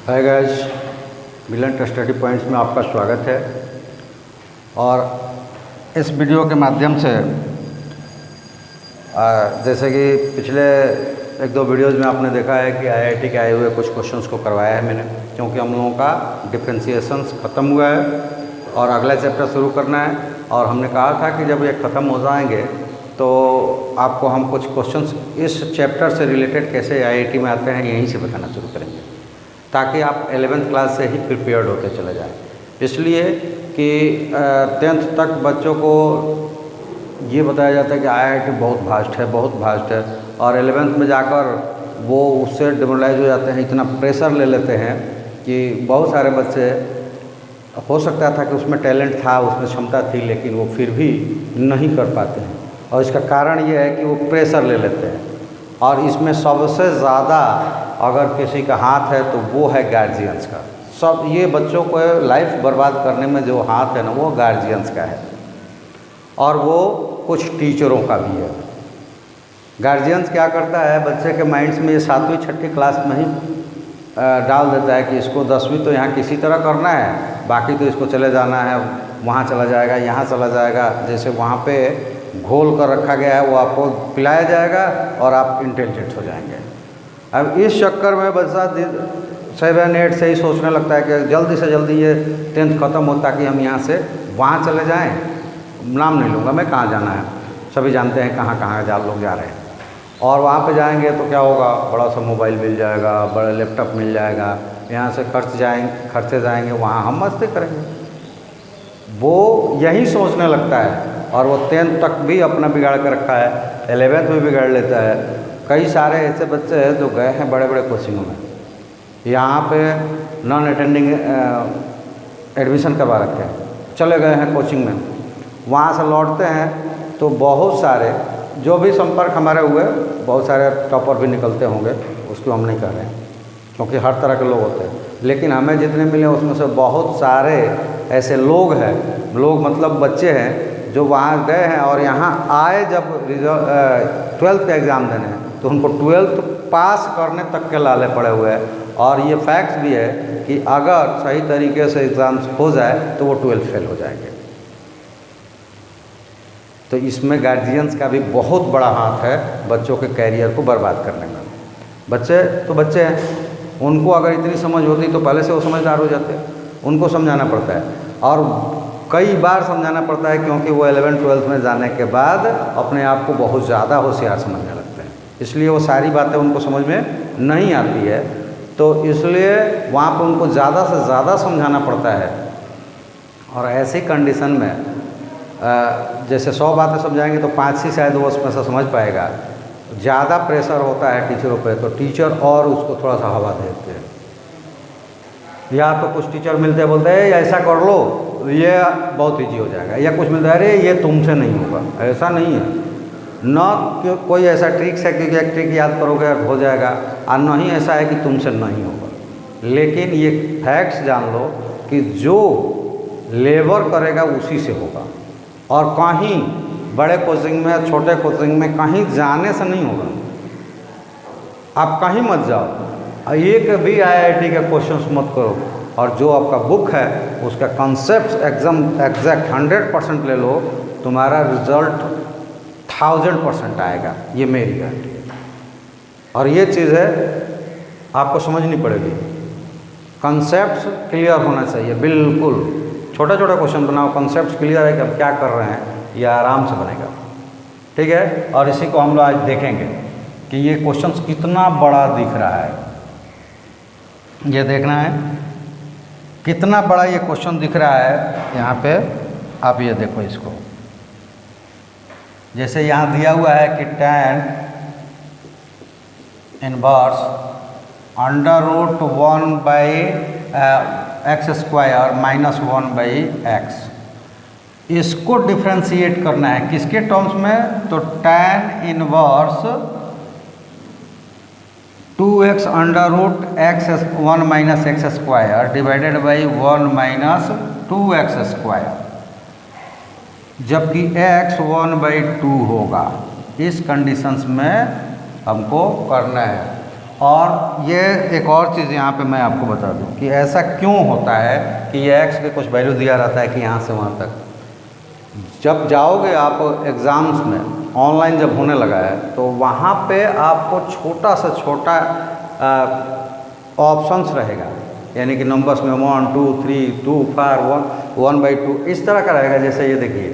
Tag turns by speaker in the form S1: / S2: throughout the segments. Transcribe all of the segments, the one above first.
S1: Hi guys, brilliant study points में आपका स्वागत है। और इस वीडियो के माध्यम से जैसे कि पिछले एक दो वीडियोज़ में आपने देखा है कि आईआईटी के आए हुए कुछ क्वेश्चंस को करवाया है मैंने, क्योंकि हम लोगों का डिफ्रेंशिएशंस ख़त्म हुआ है और अगला चैप्टर शुरू करना है। और हमने कहा था कि जब ये ख़त्म हो जाएंगे तो आपको हम कुछ क्वेश्चंस इस चैप्टर से रिलेटेड कैसे आईआईटी में आते हैं यहीं से बताना शुरू करेंगे, ताकि आप 11th क्लास से ही प्रिपेयर्ड होते चले जाएं। इसलिए कि 10th तक बच्चों को ये बताया जाता है कि आईआईटी बहुत भास्ट है, और 11th में जाकर वो उससे डिमोरलाइज हो जाते हैं, इतना प्रेशर ले लेते हैं कि बहुत सारे बच्चे, हो सकता था कि उसमें टैलेंट था, उसमें क्षमता थी, लेकिन वो फिर भी नहीं कर पाते हैं। और इसका कारण ये है कि वो प्रेशर ले लेते हैं। और इसमें सबसे ज़्यादा अगर किसी का हाथ है तो वो है गार्जियंस का। सब ये बच्चों को लाइफ बर्बाद करने में जो हाथ है ना, वो गार्जियंस का है, और वो कुछ टीचरों का भी है। गार्जियंस क्या करता है, बच्चे के माइंड्स में ये 7वीं 6ठी क्लास में ही डाल देता है कि इसको 10वीं तो यहाँ किसी तरह करना है, बाकी तो इसको चले जाना है, वहाँ चला जाएगा, यहाँ चला जाएगा। जैसे वहाँ पे घोल कर रखा गया है वो आपको पिलाया जाएगा और आप इंटेलिजेंट हो जाएंगे। अब इस चक्कर में बच्चा 7, 8 से ही सोचने लगता है कि जल्दी से जल्दी ये 10th ख़त्म हो ताकि हम यहाँ से वहाँ चले जाएं। नाम नहीं लूँगा मैं, कहाँ जाना है सभी जानते हैं, कहाँ कहाँ लोग जा रहे हैं। और वहाँ पे जाएंगे तो क्या होगा, बड़ा सा मोबाइल मिल जाएगा, बड़ा लैपटॉप मिल जाएगा, यहाँ से खर्चे जाएंगे, वहाँ हम मस्ती करेंगे। वो यही सोचने लगता है, और वो 10th तक भी अपना बिगाड़ कर रखा है, 11th में बिगाड़ लेता है। कई सारे ऐसे बच्चे हैं जो गए हैं बड़े बड़े कोचिंगों में, यहाँ पे नॉन अटेंडिंग एडमिशन करवा रखे हैं, चले गए हैं कोचिंग में, वहाँ से लौटते हैं तो बहुत सारे जो भी संपर्क हमारे हुए, बहुत सारे टॉपर भी निकलते होंगे, उसको हम नहीं कह रहे हैं, क्योंकि हर तरह के लोग होते हैं। लेकिन हमें जितने मिले उसमें से बहुत सारे ऐसे लोग हैं, लोग मतलब बच्चे हैं जो वहाँ गए हैं और यहाँ आए जब 12th का एग्ज़ाम देने, तो उनको 12th पास करने तक के लाले पड़े हुए हैं। और ये फैक्ट्स भी है कि अगर सही तरीके से एग्ज़ाम हो जाए तो वो 12th फेल हो जाएंगे। तो इसमें गार्जियंस का भी बहुत बड़ा हाथ है बच्चों के कैरियर को बर्बाद करने में। बच्चे तो बच्चे हैं, उनको अगर इतनी समझ होती तो पहले से वो समझदार हो जाते। उनको समझाना पड़ता है, और कई बार समझाना पड़ता है, क्योंकि वो 11th 12th में जाने के बाद अपने आप को बहुत ज़्यादा होशियार समझने लगते हैं, इसलिए वो सारी बातें उनको समझ में नहीं आती है। तो इसलिए वहाँ पर उनको ज़्यादा से ज़्यादा समझाना पड़ता है। और ऐसी कंडीशन में जैसे 100 बातें समझाएंगे तो 5 ही शायद वो उसमें से समझ पाएगा। ज़्यादा प्रेशर होता है टीचरों पे, तो टीचर और उसको थोड़ा सा हवा देते हैं। या तो कुछ टीचर मिलते हैं, बोलते हैं ऐसा कर लो, ये बहुत ईजी हो जाएगा, या कुछ मिलता है अरे ये तुमसे नहीं होगा। ऐसा नहीं है, न कोई ऐसा ट्रिक्स है कि एक ट्रिक याद करोगे और हो जाएगा, और न ही ऐसा है कि तुमसे नहीं होगा। लेकिन ये फैक्ट्स जान लो कि जो लेबर करेगा उसी से होगा, और कहीं बड़े कोचिंग में, छोटे कोचिंग में कहीं जाने से नहीं होगा। आप कहीं मत जाओ, एक भी आईआईटी के क्वेश्चंस मत करो, और जो आपका बुक है उसका कॉन्सेप्ट एग्जैक्ट 100% ले लो, तुम्हारा रिजल्ट 1000% आएगा, ये मेरी गारंटी है। और ये चीज़ है आपको समझनी पड़ेगी, कॉन्सेप्ट क्लियर होना चाहिए बिल्कुल। छोटा छोटा क्वेश्चन बनाओ, कॉन्सेप्ट क्लियर है कि आप क्या कर रहे हैं, ये आराम से बनेगा। ठीक है, और इसी को हम लोग आज देखेंगे कि ये क्वेश्चन कितना बड़ा दिख रहा है। ये देखना है कितना बड़ा ये क्वेश्चन दिख रहा है। यहाँ पे आप ये देखो इसको, जैसे यहाँ दिया हुआ है कि tan इनवर्स √1/x² -1/x। इसको डिफ्रेंशिएट करना है किसके टर्म्स में, तो tan inverse 2x √(x1 - x² divided by 1 - 2x², जबकि x 1/2 होगा। इस कंडीशंस में हमको करना है। और ये एक और चीज़ यहाँ पे मैं आपको बता दूँ कि ऐसा क्यों होता है कि ये x के कुछ वैल्यू दिया रहता है कि यहाँ से वहाँ तक। जब जाओगे आप एग्ज़ाम्स में, ऑनलाइन जब होने लगा है, तो वहाँ पे आपको छोटा से छोटा ऑप्शंस रहेगा, यानी कि नंबर्स में 1 2 3 2 4 1/2 इस तरह का रहेगा। जैसे ये देखिए,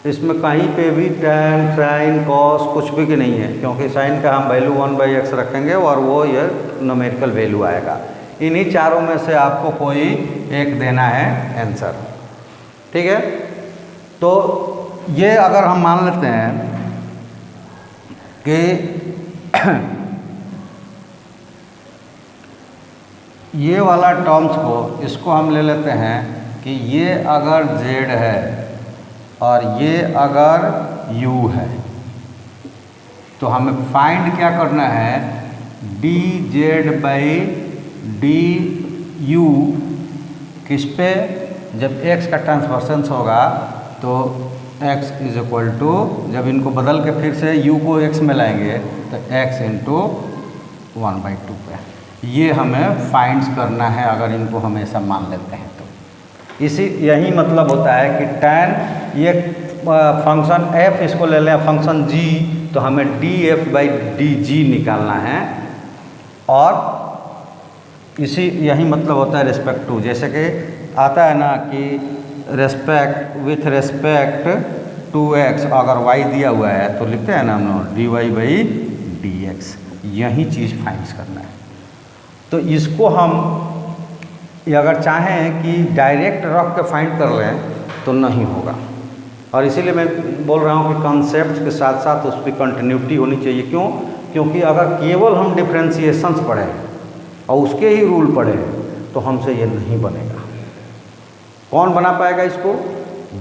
S1: इसमें कहीं पे भी tan sin cos कुछ भी की नहीं है, क्योंकि साइन का हम वैल्यू 1/x रखेंगे और वो ये न्यूमेरिकल वैल्यू आएगा। इन्हीं चारों में से आपको कोई एक देना है आंसर, ठीक है। तो ये अगर हम मान लेते हैं कि ये वाला टर्म्स को, इसको हम ले लेते हैं कि ये अगर z है और ये अगर u है, तो हमें फाइंड क्या करना है, dz/du किस पे, जब x का ट्रांसवर्सेंस होगा तो x इज इक्वल टू, जब इनको बदल के फिर से u को x में लाएंगे तो x इंटू 1/2 पे। ये हमें फाइंड्स करना है अगर इनको हमेशा मान लेते हैं तो। यही मतलब होता है कि tan ये फंक्शन f, इसको ले लें फंक्शन g, तो हमें df/dg निकालना है। और यही मतलब होता है रिस्पेक्ट टू, जैसे कि आता है ना कि विथ रेस्पेक्ट टू x, अगर y दिया हुआ है तो लिखते हैं ना हम लोग dy/dx। यही चीज़ फाइंड्स करना है। तो इसको हम अगर चाहें कि डायरेक्ट रख के फाइंड कर लें तो नहीं होगा, और इसीलिए मैं बोल रहा हूँ कि कॉन्सेप्ट के साथ साथ उस पर कंटिन्यूटी होनी चाहिए। क्यों? क्योंकि अगर केवल हम डिफ्रेंशिएशंस पढ़ें और उसके ही रूल पढ़ें तो हमसे ये नहीं बनेगा। कौन बना पाएगा इसको?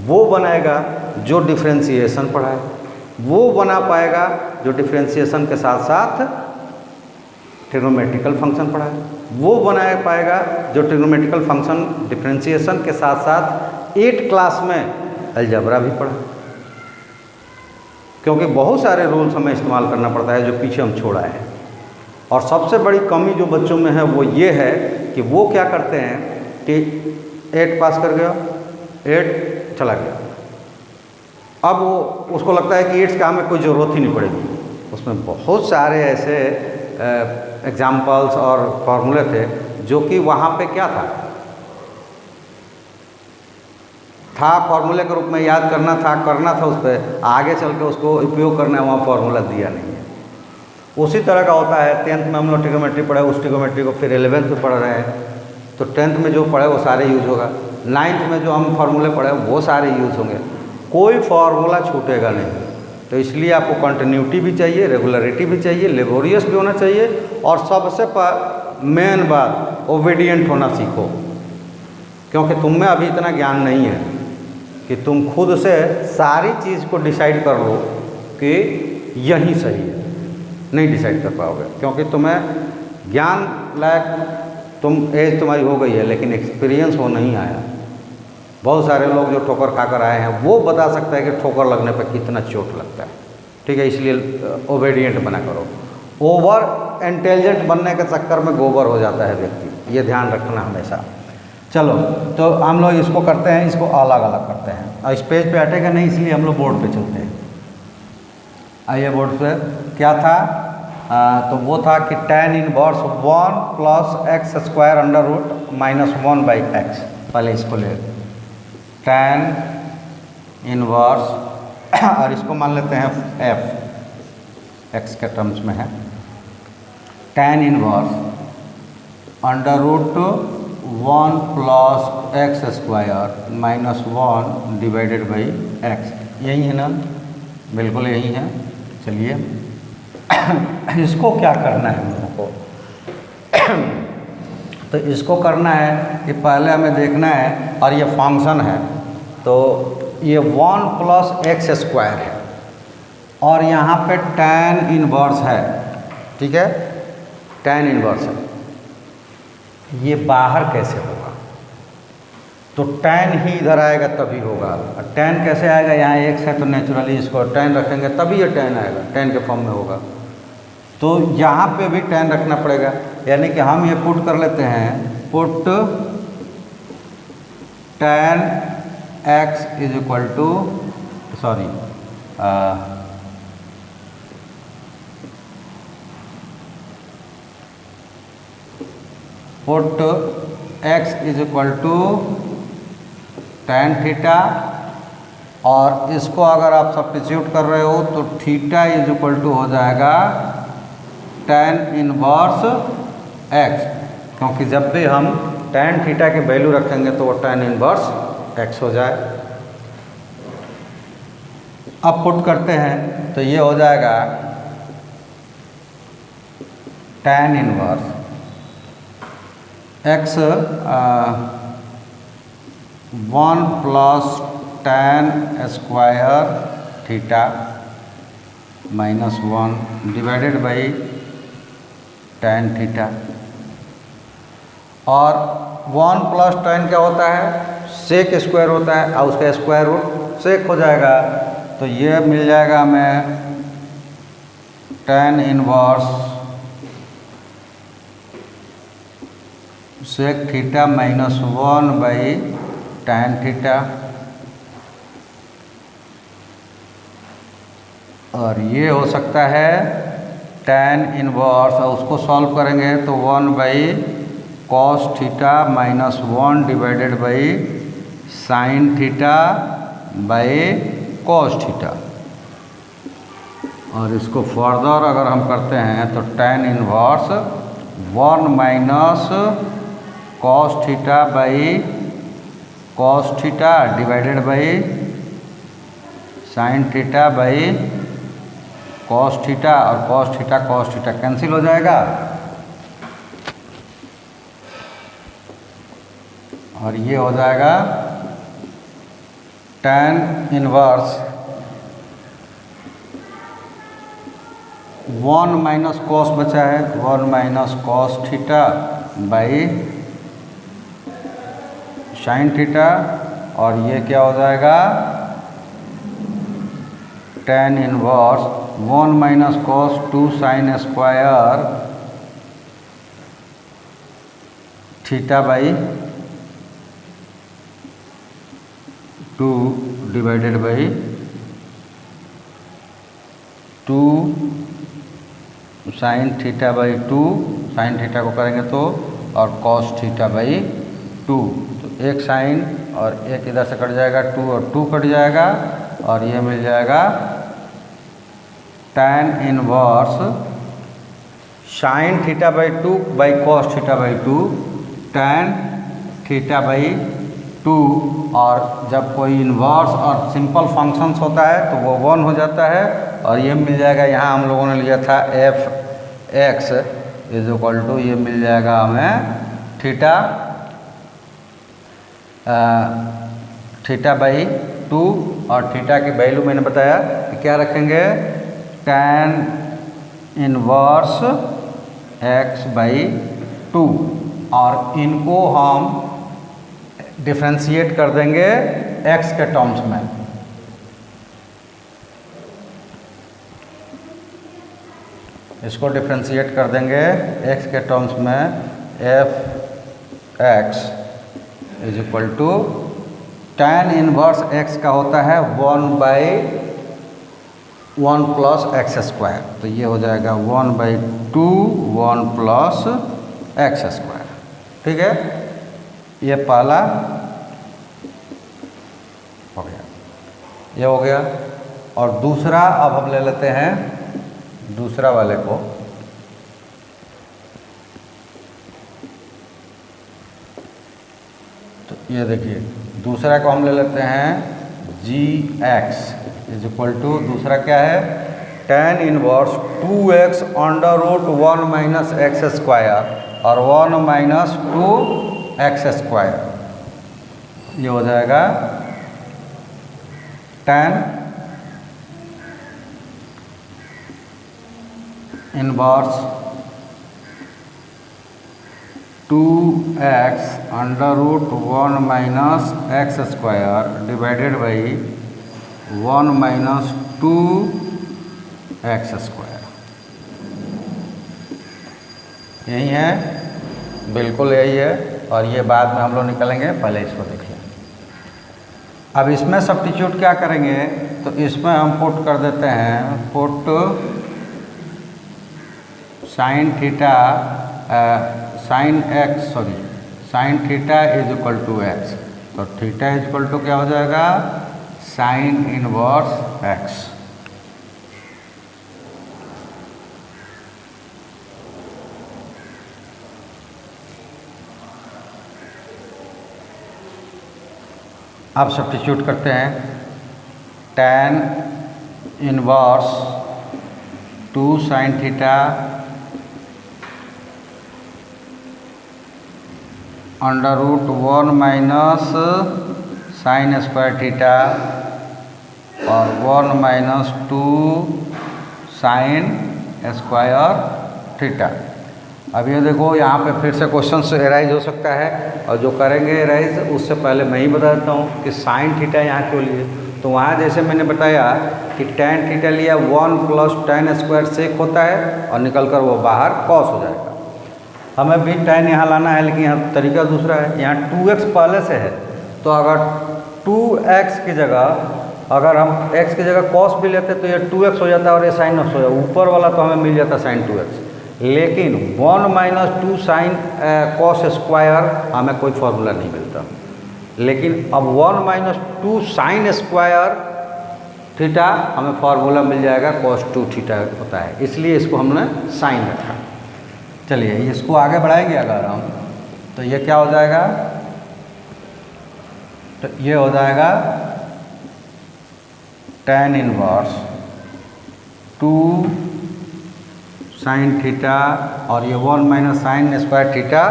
S1: वो बनाएगा जो डिफ्रेंशिएशन पढ़ा है, वो बना पाएगा जो डिफ्रेंशिएशन के साथ साथ ट्रिग्नोमेट्रिकल फंक्शन पढ़ा है, वो बना पाएगा जो ट्रिग्नोमेट्रिकल फंक्शन डिफ्रेंशिएशन के साथ साथ 8 क्लास में अलजेब्रा भी पढ़ा। क्योंकि बहुत सारे रूल्स हमें इस्तेमाल करना पड़ता है जो पीछे हम छोड़ा है। और सबसे बड़ी कमी जो बच्चों में है वो ये है कि वो क्या करते हैं कि 8 पास कर गया, 8 चला गया, अब वो उसको लगता है कि 8 का हमें कोई ज़रूरत ही नहीं पड़ेगी। उसमें बहुत सारे ऐसे एग्जाम्पल्स और फॉर्मूले थे जो कि वहाँ पे क्या था फॉर्मूले के रूप में याद करना था उस पर, आगे चल के उसको उपयोग करना है, वहाँ फार्मूला दिया नहीं है। उसी तरह का होता है 10th में हम लोग ट्रिग्नोमेट्री पढ़े, उस ट्रिग्नोमेट्री को फिर 11th में पढ़ रहे हैं, तो 10th में जो पढ़े वो सारे यूज होगा, 9th में जो हम फार्मूले पढ़े वो सारे यूज होंगे, कोई फार्मूला छूटेगा नहीं। तो इसलिए आपको कंटिन्यूटी भी चाहिए, रेगुलरिटी भी चाहिए, लेबोरियस भी होना चाहिए, और सबसे मेन बात ओबीडियंट होना सीखो। क्योंकि तुम में अभी इतना ज्ञान नहीं है कि तुम खुद से सारी चीज़ को डिसाइड कर लो कि यही सही है, नहीं डिसाइड कर पाओगे। क्योंकि तुम्हें ज्ञान लायक एज तुम्हारी हो गई है, लेकिन एक्सपीरियंस वो नहीं आया। बहुत सारे लोग जो ठोकर खाकर आए हैं वो बता सकता है कि ठोकर लगने पर कितना चोट लगता है, ठीक है। इसलिए ओबीडियंट बना करो। ओवर इंटेलिजेंट बनने के चक्कर में गोबर हो जाता है व्यक्ति, ये ध्यान रखना हमेशा। चलो, तो हम लोग इसको करते हैं, इसको अलग अलग करते हैं, और इस पेज पे हटेगा नहीं, इसलिए हम लोग बोर्ड पे चलते हैं। आइए बोर्ड पे क्या था, तो वो था कि tan इनवर्स 1 + x² √ -1/x। पहले इसको ले tan इनवर्स और इसको मान लेते हैं f, x के टर्म्स में है, tan इनवर्स √1 + x² -1 / x। यही है ना, बिल्कुल यही है। चलिए इसको क्या करना है हम लोगों को तो इसको करना है कि पहले हमें देखना है, और ये फंक्शन है तो ये 1 + x² है, और यहाँ पे tan इनवर्स है, ठीक है, tan इनवर्स है। ये बाहर कैसे होगा? तो tan ही इधर आएगा तभी होगा। और tan कैसे आएगा? यहाँ x है तो नेचुरली इसको tan रखेंगे तभी ये tan आएगा, tan के फॉर्म में होगा। तो यहाँ पे भी tan रखना पड़ेगा, यानी कि हम ये पुट कर लेते हैं, put tan x is equal to put x is equal to tan theta, और इसको अगर आप सब्स्टिट्यूट कर रहे हो तो थीटा इज इक्वल टू हो जाएगा tan इनवर्स x, क्योंकि जब भी हम tan थीटा की वैल्यू रखेंगे तो वो tan इनवर्स x हो जाए। अब पुट करते हैं तो ये हो जाएगा tan inverse x 1 plus tan square theta minus 1 divided by tan theta, और 1 प्लस tan क्या होता है, सेक स्क्वायर होता है, और उसका स्क्वायर रूट सेक हो जाएगा, तो ये मिल जाएगा हमें tan inverse sec theta minus 1 by tan theta, और ये हो सकता है tan इनवर्स, और उसको सॉल्व करेंगे तो 1 by cos theta minus 1 divided by sine theta by cos theta, और इसको फर्दर अगर हम करते हैं तो tan inverse 1 minus cos theta by cos theta divided by sine theta by cos theta, और कॉस थीटा कैंसिल हो जाएगा, और ये हो जाएगा tan इनवर्स 1 माइनस कॉस बचा है, 1 minus cos theta by sine theta, और ये क्या हो जाएगा tan inverse 1 minus cos 2 sine square theta by 2 divided by 2 sine theta by 2, sine theta को करेंगे तो, और कॉस थीटा बाई 2, तो एक साइन और एक इधर से कट जाएगा, 2 और 2 कट जाएगा, और ये मिल जाएगा tan inverse sign theta by 2 by cos theta by 2 tan theta by 2, और जब कोई इन्वर्स और सिंपल फंक्शंस होता है तो वो 1 हो जाता है, और ये मिल जाएगा, यहाँ हम लोगों ने लिया था f(x) इज इक्वल टू, ये मिल जाएगा हमें थीटा बाई 2, और थीटा की वैल्यू मैंने बताया कि क्या रखेंगे, tan इनवर्स x बाई 2, और इनको हम डिफ्रेंशिएट कर देंगे x के टर्म्स में, इसको डिफ्रेंशिएट कर देंगे x के टर्म्स में, f(x) is equal to tan inverse x का होता है 1 बाई 1 प्लस एक्स स्क्वायर, तो ये हो जाएगा 1 बाई 2 1 प्लस एक्स स्क्वायर, ठीक है, ये पहला हो गया, ये हो गया। और दूसरा अब हम ले लेते हैं दूसरा वाले को, तो ये देखिए दूसरा को हम ले लेते हैं g(x) इज इक्वल टू, दूसरा क्या है, tan inverse 2x under root 1 minus X square और 1 माइनस 2x स्क्वायर, ये हो जाएगा tan inverse 2x under root 1 minus X square divided by 1 minus 2x square. यही है, बिल्कुल यही है। और ये बाद में हम लोग निकलेंगे, पहले इसको देख लें। अब इसमें सब्स्टिट्यूट क्या करेंगे, तो इसमें हम पुट कर देते हैं, put sine theta sine theta is equal to X. तो थीटा इज इक्वल टू क्या हो जाएगा, साइन इनवर्स एक्स। अब सब्स्टिट्यूट करते हैं, tan inverse 2 sine theta under root 1 minus sine square theta और 1 माइनस 2 साइन स्क्वायर थीटा। अब ये देखो, यहाँ पे फिर से क्वेश्चन एराइज हो सकता है, और जो करेंगे एराइज उससे पहले मैं ही बता देता हूँ कि साइन थीटा यहाँ क्यों लिए। तो वहाँ जैसे मैंने बताया कि tan थीटा लिया 1 प्लस tan स्क्वायर सेक होता है और निकल कर वो बाहर कॉस हो जाएगा। हमें भी tan यहाँ लाना है, लेकिन यहाँ तरीका दूसरा है। यहाँ 2x पहले से है, तो अगर 2x की जगह अगर हम x की जगह cos भी लेते तो ये 2x हो जाता है और ये sin x हो जाता है। ऊपर वाला तो हमें मिल जाता sin 2x, लेकिन 1 माइनस 2 साइन कॉस स्क्वायर हमें कोई फॉर्मूला नहीं मिलता। लेकिन अब 1 माइनस 2 साइन स्क्वायर थीटा हमें फॉर्मूला मिल जाएगा, cos 2 थीटा होता है, इसलिए इसको हमने साइन रखा। चलिए इसको आगे बढ़ाएंगे अगर हम, तो ये क्या हो जाएगा, तो ये हो जाएगा tan इनवर्स 2 साइन थीटा और ये 1 minus sine square theta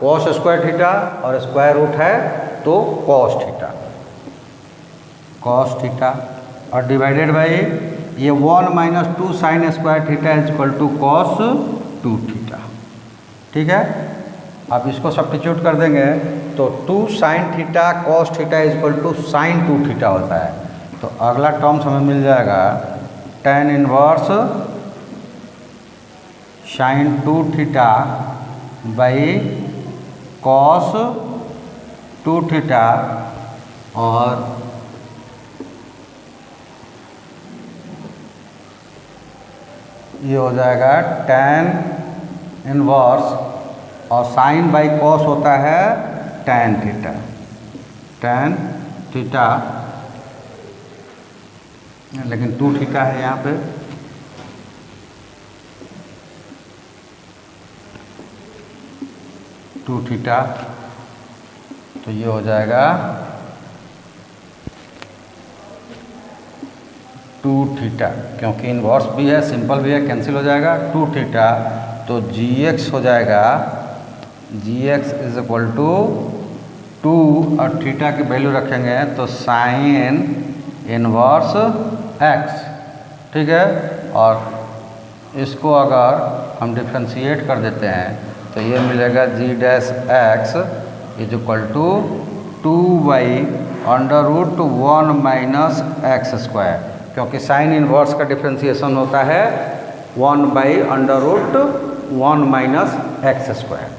S1: cos square theta और स्क्वायर रूट है तो कॉस थीटा और डिवाइडेड बाई ये 1 minus 2 sine square theta is equal to cos 2 theta. ठीक है, अब इसको सब्स्टिट्यूट कर देंगे तो 2 sine theta cos theta is equal to sine 2 theta होता है। तो अगला टर्म्स हमें मिल जाएगा tan inverse sine 2 theta by cos 2 theta और ये हो जाएगा tan इनवर्स और साइन बाई कॉस होता है tan थीटा, लेकिन 2 थीटा है यहाँ पे। टू थीटा, तो ये हो जाएगा 2 थीटा, क्योंकि इनवर्स भी है सिंपल भी है, कैंसिल हो जाएगा 2 थीटा। तो gx हो जाएगा, gx इज इक्वल टू 2 और थीटा की वैल्यू रखेंगे तो साइन इनवर्स x। ठीक है, और इसको अगर हम डिफ्रेंशिएट कर देते हैं तो ये मिलेगा g dash x is equal to 2 by under root 1 minus X square, क्योंकि साइन इनवर्स का डिफ्रेंशिएशन होता है 1 by under root 1 minus X square.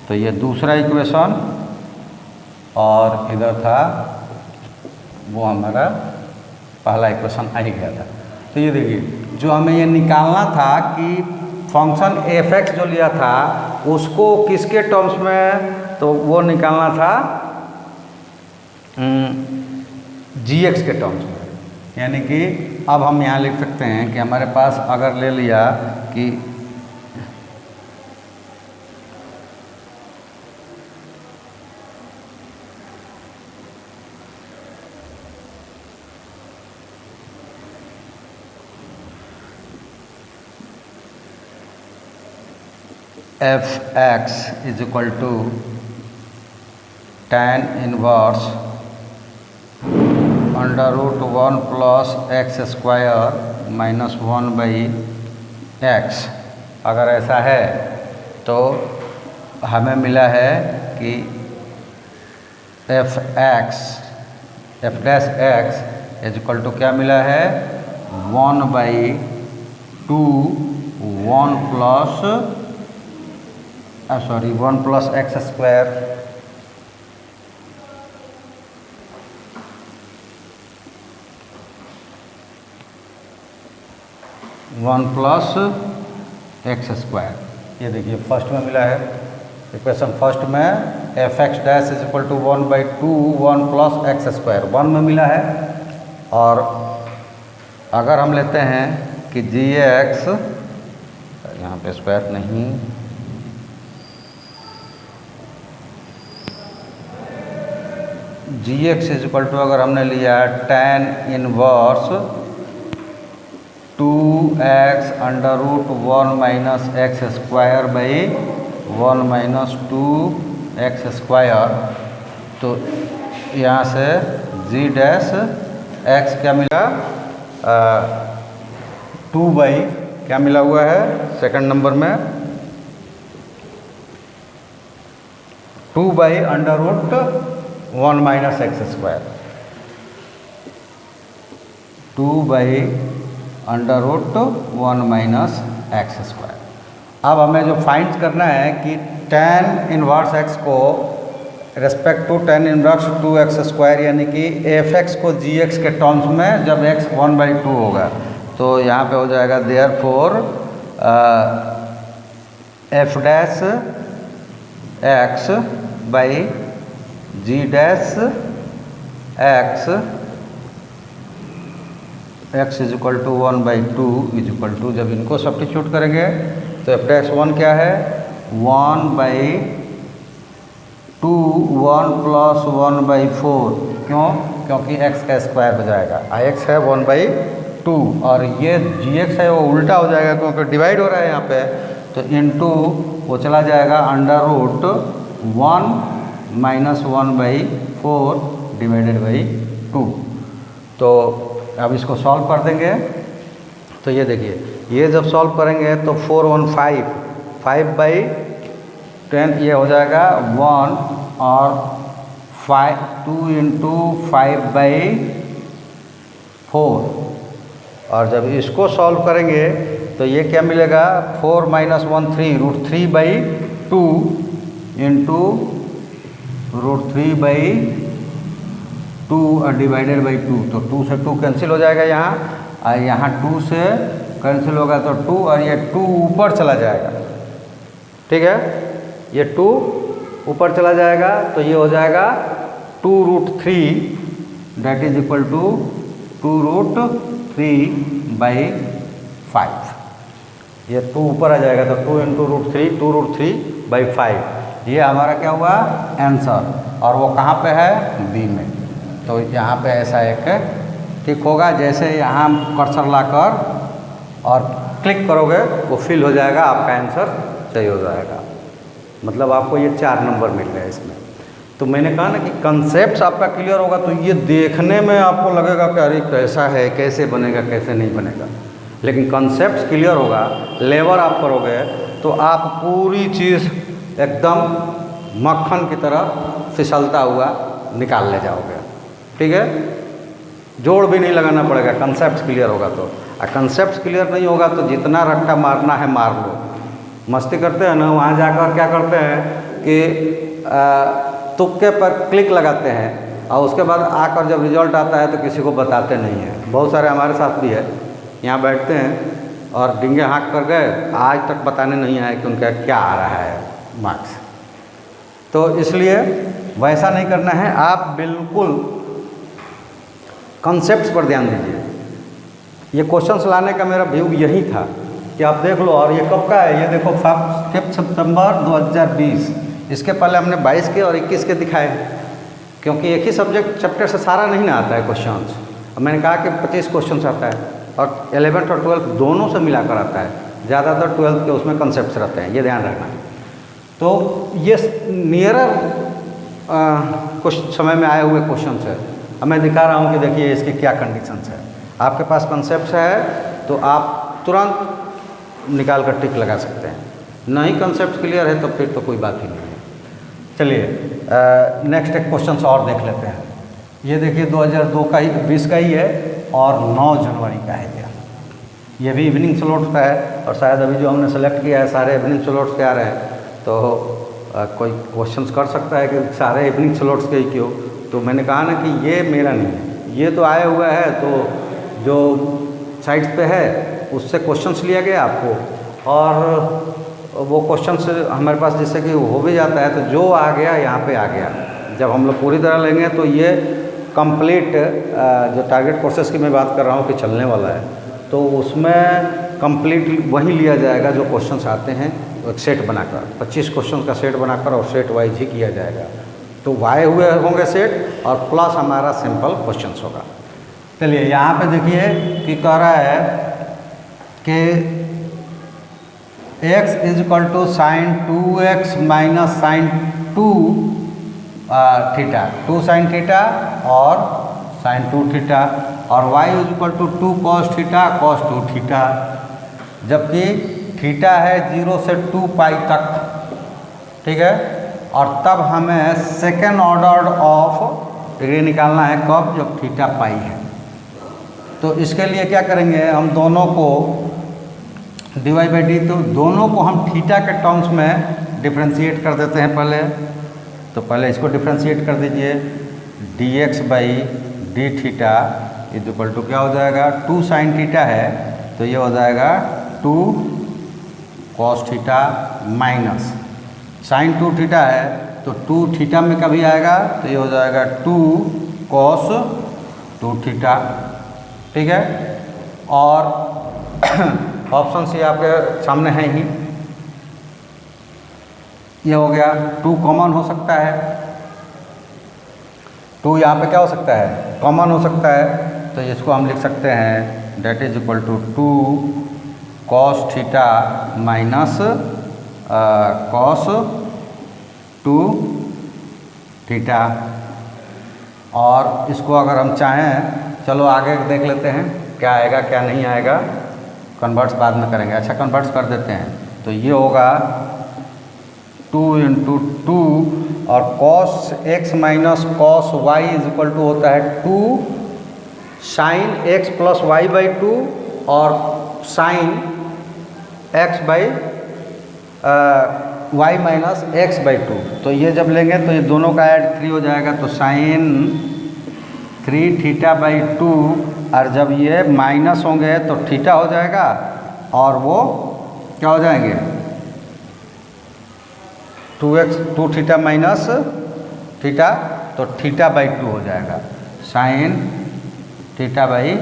S1: तो ये दूसरा इक्वेशन, और इधर था वो हमारा पहला इक्वेशन आ ही गया था। तो ये देखिए, जो हमें ये निकालना था कि फंक्शन f(x) जो लिया था उसको किसके टर्म्स में, तो वो निकालना था gx के टर्म्स में। यानी कि अब हम यहाँ लिख सकते हैं कि हमारे पास अगर ले लिया कि f(x) is equal to tan inverse under root 1 plus X square minus 1 by X. अगर ऐसा है तो हमें मिला है कि f(x) इज इक्वल टू क्या मिला है, 1 by 2 1 plus sorry 1 plus X square one plus X square, ये देखिए फर्स्ट में मिला है इक्वेशन फर्स्ट में F X dash is equal to 1/2 1 plus X square 1 में मिला है। और अगर हम लेते हैं कि जी एक्स, यहाँ पे स्क्वायर नहीं, G X is equal to अगर हमने लिया tan inverse 2x under root 1 minus X square by 1 minus 2x square, तो यहाँ से जी डैश एक्स क्या मिला 2 बाई क्या मिला हुआ है सेकंड नंबर में 2 by under root 1 minus X square, 2 by under root 1 minus X square. अब हमें जो फाइंड करना है कि tan इनवर्स x को respect to tan inverse 2x square यानी कि एफ एक्स को जी एक्स के टर्म्स में जब x 1/2 होगा, तो यहाँ पे हो जाएगा therefore F dash X by G dash X x is equal to 1/2 is equal to, जब इनको सब्स्टिट्यूट करेंगे तो एफ डैश 1 क्या है 1/2 1 प्लस 1/4, क्यों? क्योंकि x का स्क्वायर हो जाएगा, x है 1/2 और ये gx है वो उल्टा हो जाएगा क्योंकि डिवाइड हो रहा है यहाँ पे, तो इनटू वो चला जाएगा under root 1 minus 1/4 divided by 2। तो अब इसको सॉल्व कर देंगे तो ये देखिए, ये जब सॉल्व करेंगे तो 4 1 5/10 ये हो जाएगा 1 और 2 इंटू 5/4, और जब इसको सॉल्व करेंगे तो ये क्या मिलेगा 4 माइनस 1 3 √3/2 इंटू √3/2 और डिवाइडेड बाई 2, तो 2 से 2 कैंसिल हो जाएगा यहाँ, और यहाँ 2 से कैंसिल होगा तो 2 और ये 2 ऊपर चला जाएगा, ठीक है, ये 2 ऊपर चला जाएगा तो ये हो जाएगा 2√3 दैट इज इक्वल टू 2√3/5, ये 2 ऊपर आ जाएगा तो 2 इंटू √3 2√3/5, ये हमारा क्या हुआ आंसर, और वो कहाँ पे है बी में। तो यहाँ पे ऐसा एक टिक होगा, जैसे यहाँ कर्सर लाकर और क्लिक करोगे वो फिल हो जाएगा, आपका आंसर सही हो जाएगा। मतलब आपको ये 4 नंबर मिल गए इसमें। तो मैंने कहा ना कि कंसेप्ट आपका क्लियर होगा तो ये देखने में आपको लगेगा कि अरे कैसा है, कैसे बनेगा, कैसे नहीं बनेगा, लेकिन कंसेप्ट क्लियर होगा, लेबर आप करोगे तो आप पूरी चीज़ एकदम मक्खन की तरह फिसलता हुआ निकाल ले जाओगे, ठीक है, जोड़ भी नहीं लगाना पड़ेगा, कंसेप्ट क्लियर होगा तो। और कंसेप्ट क्लियर नहीं होगा तो जितना रट्टा मारना है मार लो। मस्ती करते हैं ना, वहाँ जाकर क्या करते हैं कि तुक्के पर क्लिक लगाते हैं और उसके बाद आकर जब रिजल्ट आता है तो किसी को बताते नहीं हैं। बहुत सारे हमारे साथ भी है, यहाँ बैठते हैं और डिंगे हाँक कर गए, आज तक बताने नहीं आए कि उनका क्या आ रहा है मार्क्स। तो इसलिए वैसा नहीं करना है, आप बिल्कुल कॉन्सेप्ट्स पर ध्यान दीजिए। ये क्वेश्चंस लाने का मेरा व्यू यही था कि आप देख लो, और ये कब का है, ये देखो 5 सितंबर 2020। इसके पहले हमने 22 के और 21 के दिखाए, क्योंकि एक ही सब्जेक्ट चैप्टर से सारा नहीं ना आता है क्वेश्चंस। अब मैंने कहा कि 25 क्वेश्चंस आता है और 11th और 12th दोनों से मिलाकर आता है, ज़्यादातर 12th के उसमें कॉन्सेप्ट्स रहते हैं, ये ध्यान रखना। तो ये नियरर कुछ समय में आए हुए क्वेश्चन है, अब मैं दिखा रहा हूँ कि देखिए इसकी क्या कंडीशंस है। आपके पास कॉन्सेप्ट है तो आप तुरंत निकाल कर टिक लगा सकते हैं, नहीं कॉन्सेप्ट क्लियर है तो फिर तो कोई बात ही नहीं है। चलिए नेक्स्ट एक क्वेश्चन और देख लेते हैं। ये देखिए 2002 का ही 20 का ही है और 9 जनवरी का है। ये भी इवनिंग स्लॉट का है और शायद अभी जो हमने सेलेक्ट किया है सारे इवनिंग स्लॉट्स के आ रहे हैं। तो कोई क्वेश्चंस कर सकता है कि सारे इवनिंग स्लॉट्स के ही क्यों। तो मैंने कहा ना कि ये मेरा नहीं है, ये तो आया हुआ है, तो जो साइट्स पे है उससे क्वेश्चंस लिया गया आपको, और वो क्वेश्चंस हमारे पास जैसे कि हो भी जाता है, तो जो आ गया यहाँ पे आ गया। जब हम लोग पूरी तरह लेंगे तो ये कंप्लीट जो टारगेट कोर्सेज की मैं बात कर रहा हूँ कि चलने वाला है, तो उसमें कंप्लीट वही लिया जाएगा जो क्वेश्चंस आते हैं, एक सेट बनाकर 25 क्वेश्चन का सेट बनाकर और सेट वाइज ही किया जाएगा। तो वाए हुए होंगे सेट और प्लस हमारा सिंपल क्वेश्चंस होगा। चलिए यहाँ पे देखिए कि कह रहा है कि x is equal to sine 2x minus sine 2 theta, 2 sine theta और साइन 2 थीटा, और y is equal to 2 cos theta cos 2 theta, जबकि थीटा है 0 से 2 पाई तक, ठीक है। और तब हमें सेकेंड ऑर्डर ऑफ डिग्री निकालना है, कब, जब थीटा पाई है। तो इसके लिए क्या करेंगे, हम दोनों को डिवाइड बाई डी, तो दोनों को हम थीटा के टर्म्स में डिफ्रेंशिएट कर देते हैं पहले। तो पहले इसको डिफ्रेंशिएट कर दीजिए, D X by D theta is equal to क्या हो जाएगा, 2 साइन थीटा है तो ये हो जाएगा 2 cos theta minus sine 2 theta है तो 2 थीटा में कभी आएगा तो ये हो जाएगा 2 कॉस 2 थीटा, ठीक है। और ऑप्शन सी आपके सामने है ही, ये हो गया। 2 कॉमन हो सकता है, 2 यहाँ पे क्या हो सकता है, कॉमन हो सकता है, तो इसको हम लिख सकते हैं that is equal to 2 cos theta minus cos 2 theta. और इसको अगर हम चाहें, चलो आगे देख लेते हैं क्या आएगा क्या नहीं आएगा, कन्वर्ट्स बाद में करेंगे। अच्छा कन्वर्ट्स कर देते हैं, तो ये होगा 2 इंटू 2 और cos X minus cos Y is equal to होता है 2 sine X plus Y by 2 और sine X by Y minus X by 2। तो ये जब लेंगे तो ये दोनों का ऐड 3 हो जाएगा, तो साइन 3 थीटा बाई 2, और जब ये माइनस होंगे तो थीटा हो जाएगा और वो क्या हो जाएंगे 2 थीटा माइनस थीटा, तो थीटा बाई 2 हो जाएगा, साइन थीटा बाई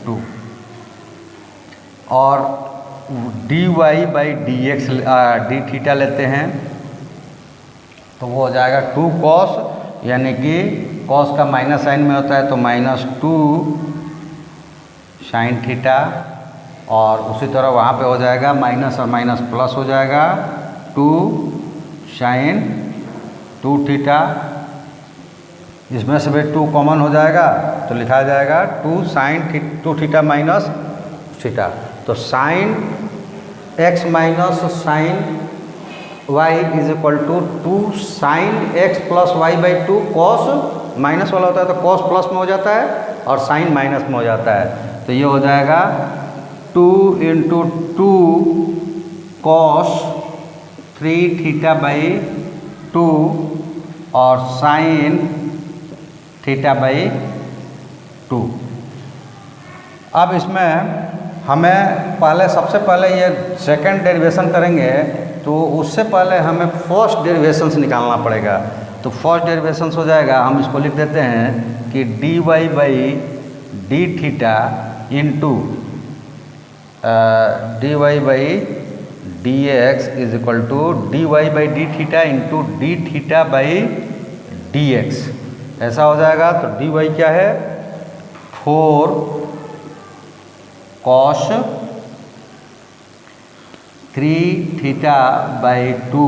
S1: 2। और D Y by D X D theta लेते हैं तो वो हो जाएगा 2 कॉस, यानी कि कॉस का माइनस साइन में होता है तो माइनस 2 साइन थीटा, और उसी तरह वहाँ पे हो जाएगा माइनस और माइनस प्लस हो जाएगा 2 साइन 2 थीटा। इसमें से भी 2 कॉमन हो जाएगा तो लिखा जाएगा 2 साइन 2 थीटा माइनस थीटा। तो sine X minus sine Y is equal to 2 sine X plus Y by 2 cos, minus वाला होता है तो कॉस प्लस में हो जाता है और साइन माइनस में हो जाता है, तो ये हो जाएगा 2 इंटू 2 कॉस 3 थीटा बाई 2 और साइन थीटा बाई 2। अब इसमें हमें पहले सबसे पहले ये सेकंड डेरिवेशन करेंगे, तो उससे पहले हमें फर्स्ट डेरिवेशंस निकालना पड़ेगा। तो फर्स्ट डेरिवेशंस हो जाएगा, हम इसको लिख देते हैं कि D Y by D theta into D Y by D X is equal to D Y by D theta into D theta by D X, ऐसा हो जाएगा। तो डी वाई क्या है 4 कॉस 3 थीटा बाई 2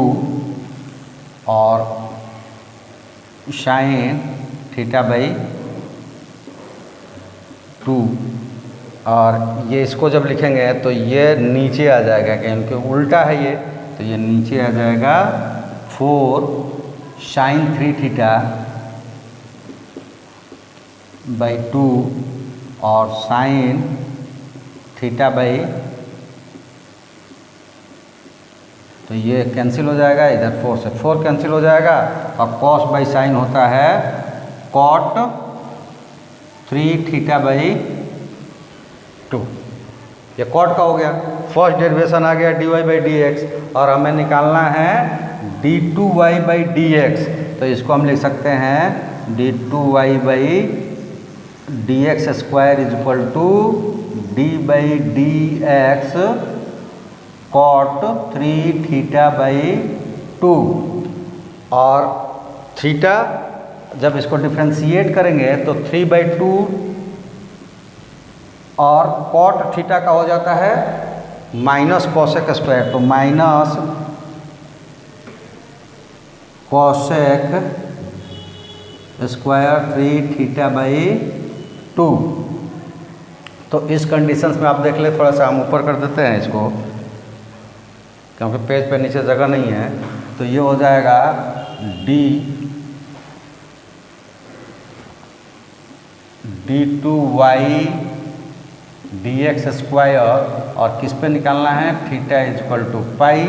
S1: और साइन थीटा बाई 2, और ये इसको जब लिखेंगे तो ये नीचे आ जाएगा क्योंकि उल्टा है ये, तो ये नीचे आ जाएगा 4 साइन 3 थीटा बाई 2 और साइन थीटा बाई, तो ये कैंसिल हो जाएगा, इधर 4 से 4 कैंसिल हो जाएगा और कॉस बाई साइन होता है कॉट 3 थीटा बाई 2। ये कॉट का हो गया। फर्स्ट डेरिवेशन आ गया dy बाई डी एक्स और हमें निकालना है d2y बाई डी एक्स। तो इसको हम लिख सकते हैं d2y by D x square is equal to d by D x cot 3 theta by 2। और थीटा जब इसको डिफ्रेंशिएट करेंगे तो 3 बाई 2 और कॉट थीटा का हो जाता है माइनस कॉसेक स्क्वायर। तो minus cosec square 3 theta by 2। तो इस कंडीशंस में आप देख ले, थोड़ा सा हम ऊपर कर देते हैं इसको क्योंकि पेज पे नीचे जगह नहीं है। तो ये हो जाएगा d2y डी एक्स स्क्वायर और किस पे निकालना है, थीटा इज इक्वल टू पाई।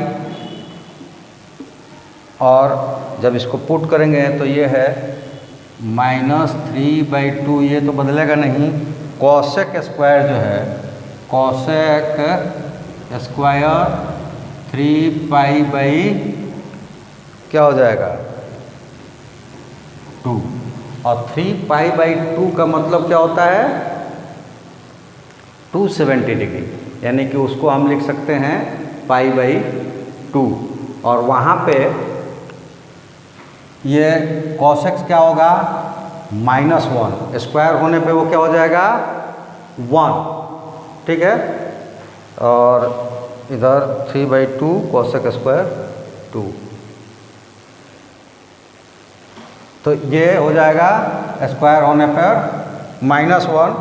S1: और जब इसको पुट करेंगे तो ये है -3/2, ये तो बदलेगा नहीं। कॉसेक स्क्वायर जो है, कॉसेक स्क्वायर 3 पाई बाई क्या हो जाएगा 2। और 3 पाई बाई 2 का मतलब क्या होता है 270 डिग्री, यानी कि उसको हम लिख सकते हैं पाई बाई 2। और वहाँ पे ये कॉसेक्स क्या होगा -1, स्क्वायर होने पे वो क्या हो जाएगा 1, ठीक है। और इधर 3/2 कॉसेक स्क्वायर 2। तो ये हो जाएगा स्क्वायर होने पर -1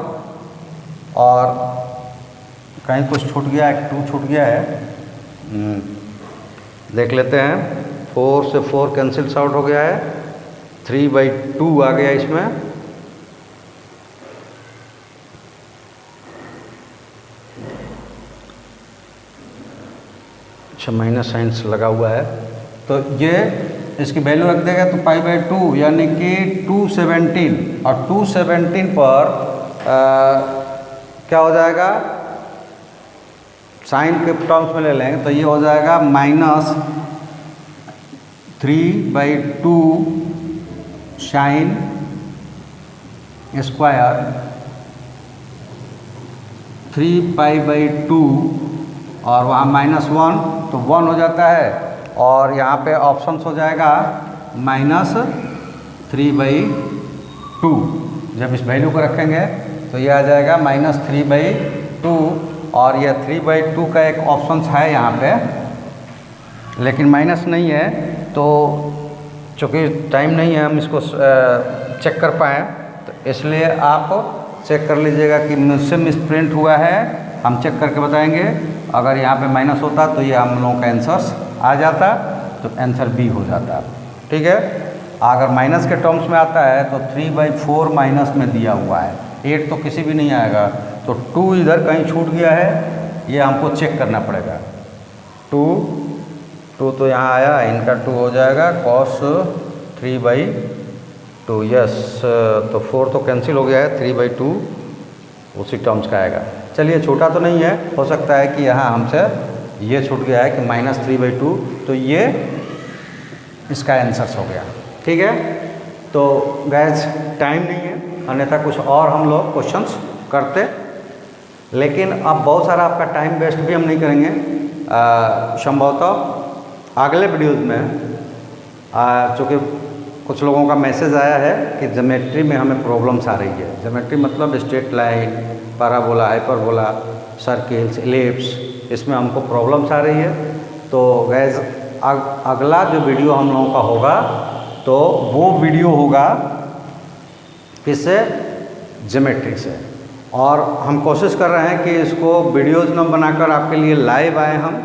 S1: और कहीं कुछ छूट गया है, 2 छूट गया है। देख लेते हैं, 4 से 4 कैंसिल्स आउट हो गया है, 3/2 आ गया इसमें। अच्छा माइनस साइन लगा हुआ है, तो ये इसकी वैल्यू रख देगा तो π/2 यानी कि 217। और 217 पर क्या हो जाएगा, साइन के टर्म्स में ले लेंगे तो ये हो जाएगा -3/2 साइन स्क्वायर 3π/2 और वहाँ -1 तो 1 हो जाता है। और यहाँ पे ऑप्शंस हो जाएगा -3/2। जब इस वैल्यू को रखेंगे तो ये आ जाएगा -3/2 और यह 3/2 का एक ऑप्शन है यहाँ पे, लेकिन माइनस नहीं है। तो चूँकि टाइम नहीं है हम इसको चेक कर पाएँ, तो इसलिए आप चेक कर लीजिएगा कि मुझसे मिसप्रिंट हुआ है, हम चेक करके बताएंगे। अगर यहाँ पे माइनस होता तो ये हम लोगों का आंसर्स आ जाता, तो आंसर बी हो जाता, ठीक है। अगर माइनस के टर्म्स में आता है तो 3/4 माइनस में दिया हुआ है, 8 तो किसी भी नहीं आएगा। तो 2 इधर कहीं छूट गया है, ये हमको चेक करना पड़ेगा। 2 तो यहाँ आया, इनका 2 हो जाएगा cos 3/2। यस, तो 4 तो कैंसिल हो गया है, 3/2 उसी टर्म्स का आएगा। चलिए छोटा तो नहीं है, हो सकता है कि यहाँ हमसे ये छूट गया है कि -3/2, तो ये इसका आंसर हो गया, ठीक है। तो गैस टाइम नहीं है, अन्यथा कुछ और हम लोग क्वेश्चंस करते, लेकिन अब बहुत सारा आपका टाइम वेस्ट भी हम नहीं करेंगे। संभवतः अगले वीडियोज़ में चूँकि कुछ लोगों का मैसेज आया है कि ज्योमेट्री में हमें प्रॉब्लम्स आ रही है। ज्योमेट्री मतलब straight line, parabola, hyperbola, circles, ellipse, इसमें हमको प्रॉब्लम्स आ रही है। तो गैस अगला जो वीडियो हम लोगों का होगा तो वो वीडियो होगा किससे, ज्योमेट्री से। और हम कोशिश कर रहे हैं कि इसको वीडियोज़ न बनाकर आपके लिए लाइव आए हम।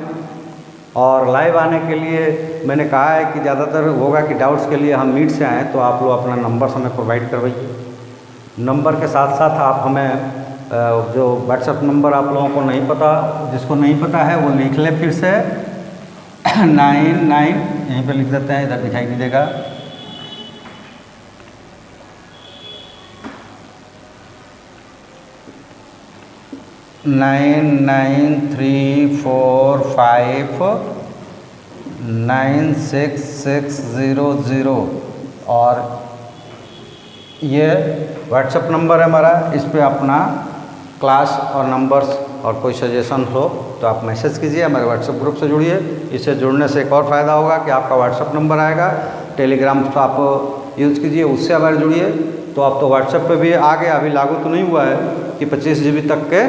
S1: और लाइव आने के लिए मैंने कहा है कि ज़्यादातर होगा कि डाउट्स के लिए हम मीट से आएँ, तो आप लोग अपना नंबर हमें प्रोवाइड करवाइए। नंबर के साथ साथ आप हमें जो व्हाट्सएप नंबर आप लोगों को नहीं पता, जिसको नहीं पता है वो लिख ले फिर से 9 यहीं पे लिख देते हैं, इधर दिखाई नहीं देगा। 9934596600 और ये व्हाट्सएप नंबर है हमारा। इस पे अपना क्लास और नंबर्स और कोई सजेशन हो तो आप मैसेज कीजिए, हमारे व्हाट्सएप ग्रुप से जुड़िए। इससे जुड़ने से एक और फ़ायदा होगा कि आपका व्हाट्सएप नंबर आएगा, टेलीग्राम तो आप यूज़ कीजिए, उससे हमारे जुड़िए। तो आप तो व्हाट्सएप पे भी आ गया, अभी लागू तो नहीं हुआ है कि 25 GB तक के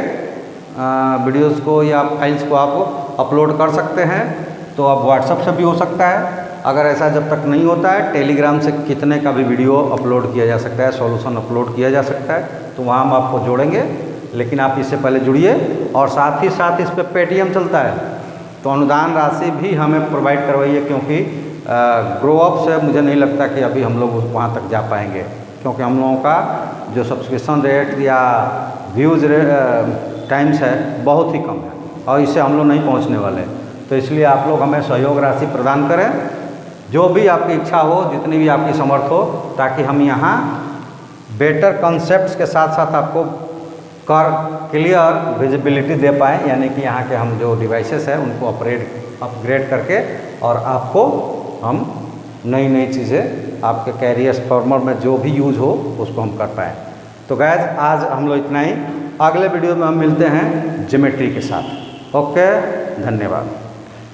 S1: वीडियोज़ को या फाइल्स को आप अपलोड कर सकते हैं। तो अब व्हाट्सएप से भी हो सकता है। अगर ऐसा जब तक नहीं होता है, टेलीग्राम से कितने का भी वीडियो अपलोड किया जा सकता है, सॉल्यूशन अपलोड किया जा सकता है। तो वहाँ हम आपको जोड़ेंगे, लेकिन आप इससे पहले जुड़िए। और साथ ही साथ इस पर पेटीएम चलता है, तो अनुदान राशि भी हमें प्रोवाइड करवाइए, क्योंकि ग्रो अप से मुझे नहीं लगता कि अभी हम लोग वहाँ तक जा पाएंगे, क्योंकि हम लोगों का जो सब्सक्रिप्शन रेट या व्यूज़ टाइम्स है बहुत ही कम है, और इससे हम लोग नहीं पहुँचने वाले। तो इसलिए आप लोग हमें सहयोग राशि प्रदान करें, जो भी आपकी इच्छा हो, जितनी भी आपकी समर्थ हो, ताकि हम यहाँ बेटर कॉन्सेप्ट्स के साथ साथ आपको क्लियर विजिबिलिटी दे पाएँ, यानी कि यहाँ के हम जो डिवाइसेस हैं उनको अपग्रेड करके और आपको हम नई नई चीज़ें आपके कैरियर फॉर्मर में जो भी यूज़ हो उसको हम कर पाएँ। तो गाइस आज हम लोग इतना ही, अगले वीडियो में हम मिलते हैं ज्योमेट्री के साथ। ओके, धन्यवाद।